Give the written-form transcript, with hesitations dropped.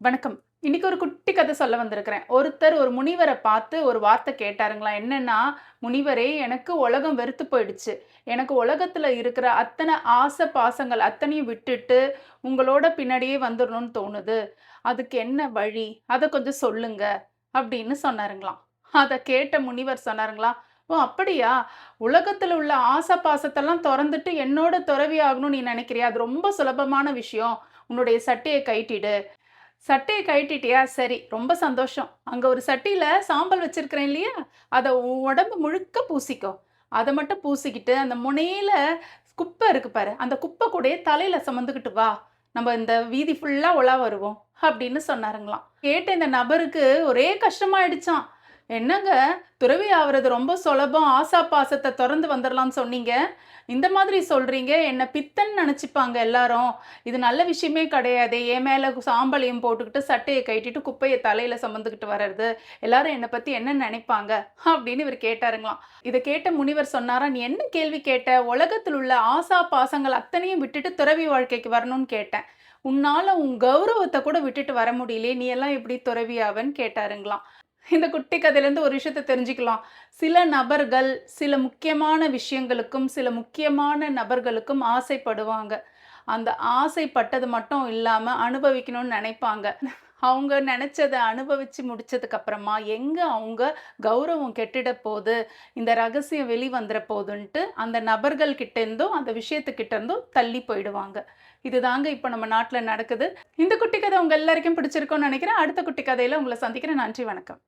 வணக்கம். இன்னைக்கு ஒரு குட்டி கதை சொல்ல வந்திருக்கிறேன். ஒருத்தர் ஒரு முனிவர பார்த்து ஒரு வார்த்தை கேட்டாருங்களாம். என்னன்னா, "முனிவரே, எனக்கு உலகம் வெறுத்து போயிடுச்சு. எனக்கு உலகத்துல இருக்கிற அத்தன ஆசை பாசங்கள் அத்தனையும் விட்டுட்டு, உங்களோட பின்னாடியே வந்துரணும்னு தோணுது. அதுக்கு என்ன வழி? அத கொஞ்சம் சொல்லுங்க." அப்படின்னு சொன்னாருங்களாம். அத கேட்ட முனிவர் சொன்னாருங்களாம், "ஓ! அப்படியா? உலகத்துல உள்ள ஆசை பாசத்தெல்லாம் தொறந்துட்டு என்னோட துறவி ஆகணும்னு நீ நினைக்கிறியா? அது ரொம்ப சுலபமான விஷயம். உன்னுடைய சட்டைய கழட்டிடு." சட்டைய கழட்டிட்டியா? சரி, ரொம்ப சந்தோஷம். அங்க ஒரு சட்டியில சாம்பல் வச்சிருக்கிறேன் இல்லையா? அத உன் உடம்பு முழுக்க பூசிக்கோ. அத மட்டும் பூசிக்கிட்டு, அந்த முனையில குப்பை இருக்கு பாரு, அந்த குப்பை கூடயே தலையில சுமந்துக்கிட்டு வா. நம்ம இந்த வீதி ஃபுல்லா உலா வருவோம்." அப்படின்னு சொன்னாருங்களாம். கேட்ட இந்த நபருக்கு ஒரே கஷ்டமாயிடுச்சாம். "என்னங்க, துறவி ஆவுறது ரொம்ப சுலபம். ஆசா பாசத்த தொறந்து வந்துரலாம்னு சொன்னீங்க. இந்த மாதிரி சொல்றீங்க. என்ன பித்தன்னு நெனச்சுப்பாங்க எல்லாரும். இது நல்ல விஷயமே கிடையாதே. என் மேல சாம்பலையும் போட்டுக்கிட்டு, சட்டைய கழட்டிட்டு, குப்பைய தலையில சுமந்துக்கிட்டு வர்றது. எல்லாரும் என்ன பத்தி என்ன நெனைப்பாங்க?" அப்படின்னு இவரு கேட்டாருங்களாம். இத கேட்ட முனிவர் சொன்னாராம், "நீ என்ன கேள்வி கேட்ட? உலகத்தில் உள்ள ஆசா பாசங்கள் அத்தனையும் விட்டுட்டு துறவி வாழ்க்கைக்கு வரணும்னு கேட்டேன். உன்னால உன் கௌரவத்த கூட விட்டுட்டு வர முடியலையே. நீ எல்லாம் எப்படி துறவி ஆவன்னு?" கேட்டாருங்களாம். இந்த குட்டி கதையிலேருந்து ஒரு விஷயத்த தெரிஞ்சுக்கலாம். சில நபர்கள், சில முக்கியமான விஷயங்களுக்கும், சில முக்கியமான நபர்களுக்கும் ஆசைப்படுவாங்க. அந்த ஆசைப்பட்டது மட்டும் இல்லாம அனுபவிக்கணும்னு நெனைப்பாங்க. அவங்க நெனச்சத அனுபவிச்சு முடிச்சதுக்கு அப்புறமா, எங்க அவங்க கௌரவம் கெட்டுட போது, இந்த ரகசியம் வெளிவந்துற போதுன்ட்டு, அந்த நபர்கள் கிட்ட இருந்தும், அந்த விஷயத்துக்கிட்ட இருந்தும் தள்ளி போயிடுவாங்க. இதுதாங்க இப்ப நம்ம நாட்ல நடக்குது. இந்த குட்டி கதை உங்க எல்லாருக்கும் பிடிச்சிருக்கும்னு நெனைக்கிறேன். அடுத்த குட்டி கதையில உங்கள சந்திக்கிறேன். நன்றி, வணக்கம்.